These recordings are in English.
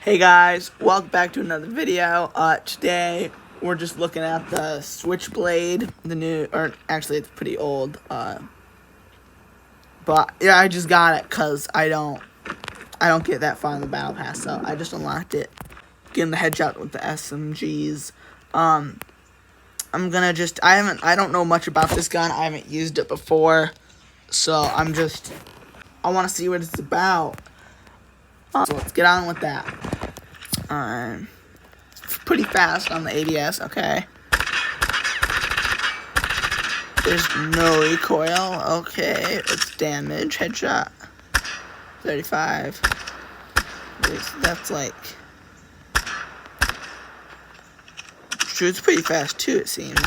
Hey guys, welcome back to another video. Today we're just looking at the Switchblade, the new, or actually it's pretty old. But yeah, I just got it because I don't get that far in the battle pass, so I just unlocked it, getting the headshot with the SMGs. I'm gonna just, I don't know much about this gun. I haven't used it before, so I want to see what it's about. So let's get on with that. Pretty fast on the ADS, okay. There's no recoil, okay. It's damage, headshot, 35. That's like, shoots pretty fast too, it seems.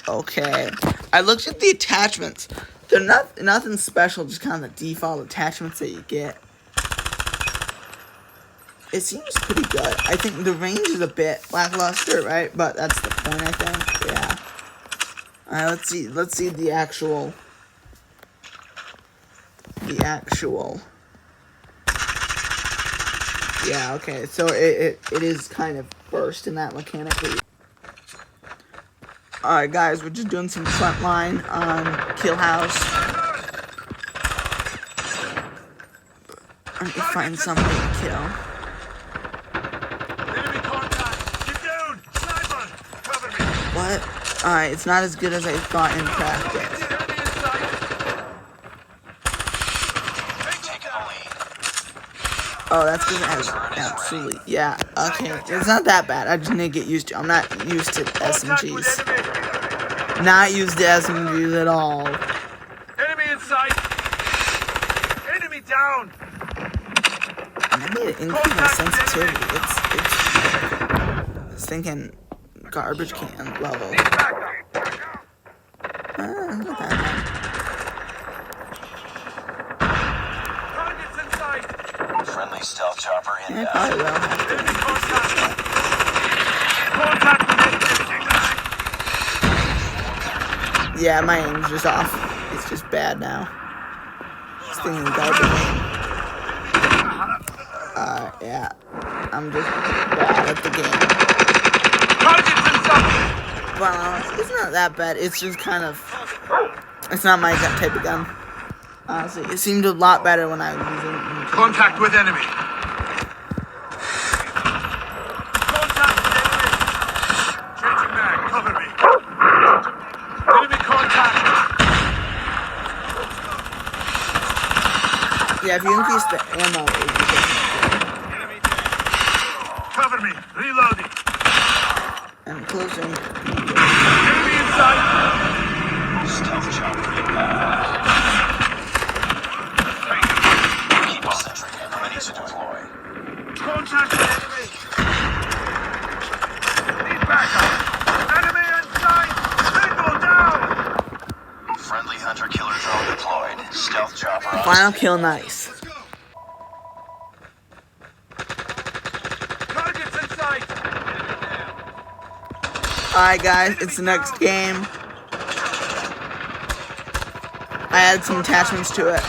Okay, I looked at the attachments. They're nothing special, just kind of the default attachments that you get. It seems pretty good. I think the range is a bit lackluster, right? But that's the point, I think. Yeah. Alright, let's see the actual. Yeah, okay. So it is kind of burst in that mechanically. Alright, guys, we're just doing some front line on Kill House. I need to find something to kill. What? Alright, it's not as good as I thought in practice. Oh, that's because it has absolutely, yeah, okay. It's not that bad. I just need to get used to it. I'm not used to SMGs. Not used to SMGs at all. Enemy in sight. Enemy down. I need to increase my sensitivity. It's thinking garbage can level. Not that bad. Targets in sight. Friendly stealth chopper Yeah, inbound. probably will have to Enemy increase contact. that. Contact with enemy. Yeah, my aim's just off. It's just bad now. It's thinking garbage can. Yeah. I'm just bad at the game. Targets in sight. Well, it's not that bad. It's just kind of, it's not my type of gun. Honestly, it seemed a lot better when I was using it. Contact with enemy. Contact with enemy. Changing mag. Cover me. Enemy contact. Yeah, if you increase the ammo, it would be Enemy dead. Cover me. Reloading. and closing. Enemy in sight. Stealth chopper inbound. Keep us sentry and ready to deploy. Contact with enemy. Need backup. Enemy in sight. Signal down. Friendly hunter-killer drone deployed. Stealth chopper on Final kill, nice. Let's go. Targets in sight. Alright, guys, it's the next game. I added some attachments to it.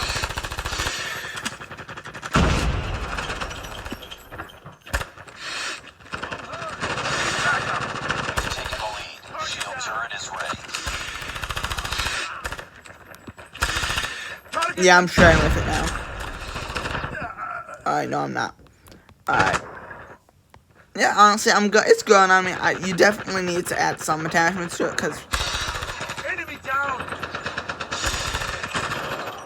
taking the lead. Shield turret is ready. Yeah, I'm sharing with it now. Alright, no, I'm not. Alright. Yeah, honestly, I'm good. It's good. I mean, you definitely need to add some attachments to it because Enemy down.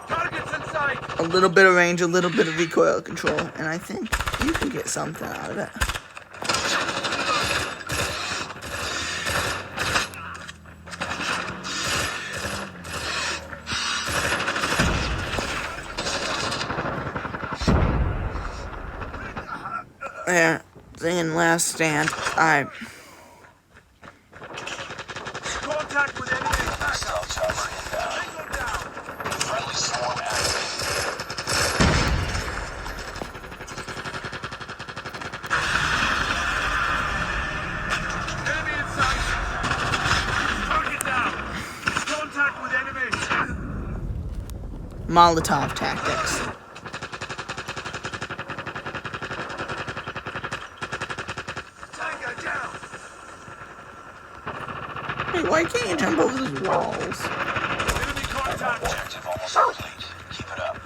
Targets in sight. a little bit of range, a little bit of recoil control, and I think you can get something out of it. There, thinking last stand. Alright. Contact with enemy. Stealth chopper inbound. Signal down. Friendly swarm active. Enemy in sight. Target down. Contact with enemy. Molotov tactics. why can't you jump over those walls? Enemy contact. Objective almost complete. Keep it up.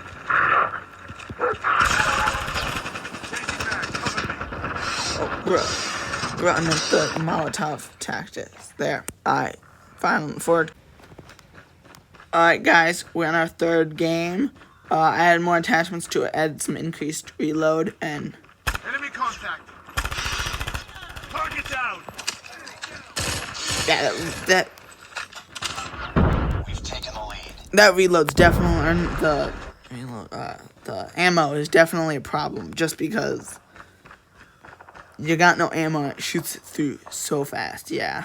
Changing mag. Cover me. Oh, bro, and the Molotov tactics. There. Alright, final forward. Alright, guys, we're on our third game. I added more attachments to it, added some increased reload, and Enemy contact. Target down. yeah, We've taken the lead. that reload's definitely, or the ammo is definitely a problem, just because you got no ammo and it shoots it through so fast, yeah.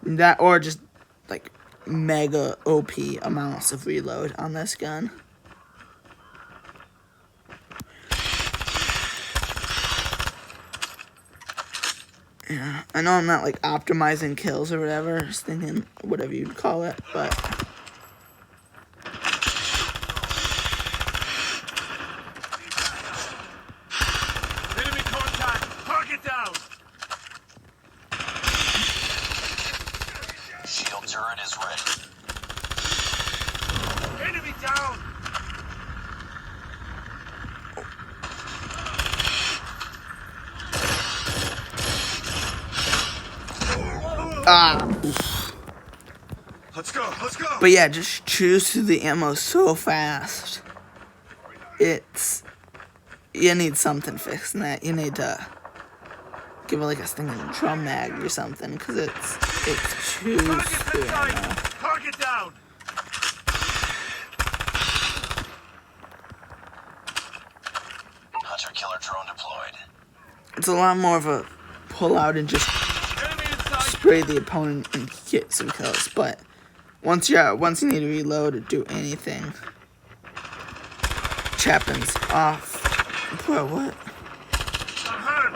That, or just, like, mega OP amounts of reload on this gun. Yeah, I know I'm not, like, optimizing kills or whatever, just thinking whatever you'd call it, but Enemy contact. Target down. Shield turret is ready. Enemy down. Let's go. Let's go. But yeah, just choose through the ammo so fast. You need something fixing that. You need to give it like a stinging drum mag or something, because it's too Target through in sight. ammo. Target down. Hunter killer drone deployed. It's a lot more of a pull out and just Enemy in sight. spray the opponent and get some kills. But once you need to reload or do anything, Chapman's off. Bro, what? I'm hurt.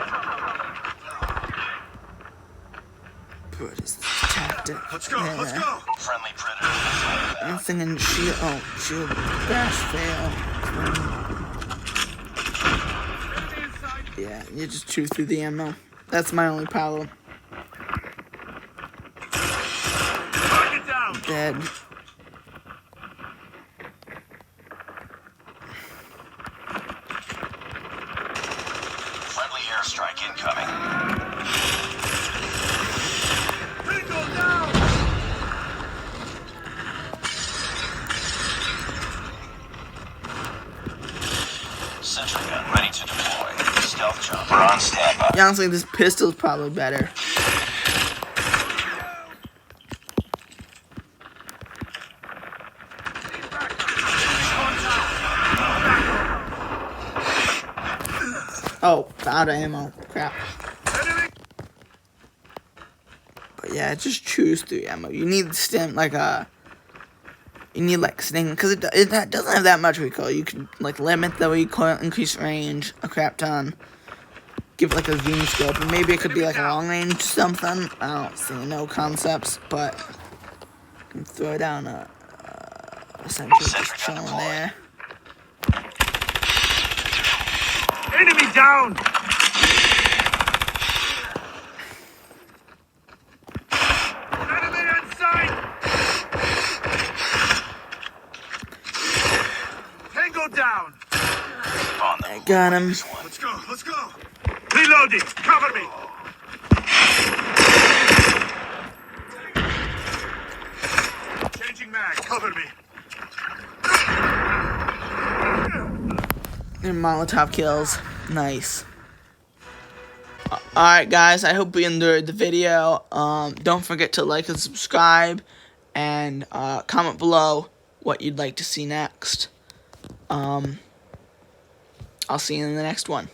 Bro, what is this tactic? Let's go. Let's go. Friendly predator. Nothing in shield. Oh, shield bash fail. Enemy in sight. Yeah, you just chew through the ammo. That's my only problem. Target down. Dead. Friendly airstrike incoming. Tango down. Sentry gun ready to deploy. Stealth chopper on standby. Yeah, honestly, this pistol's probably better. Oh, out of ammo. Crap. Enemy. But yeah, just choose through ammo. You need stim you need like sting, because it doesn't have that much recoil. You can like limit the recoil, increase range a crap ton, give it like a zoom scope, and maybe it could be like a long range something. I don't see no concepts, but you can throw down a sentry just chilling there. Enemy down. Enemy in sight. Tango down. On the I got him. Let's go. Let's go. Reloading. Cover me. Changing mag. Cover me. And Molotov kills. Nice. Alright guys, I hope you enjoyed the video. Don't forget to like and subscribe, and comment below what you'd like to see next. I'll see you in the next one.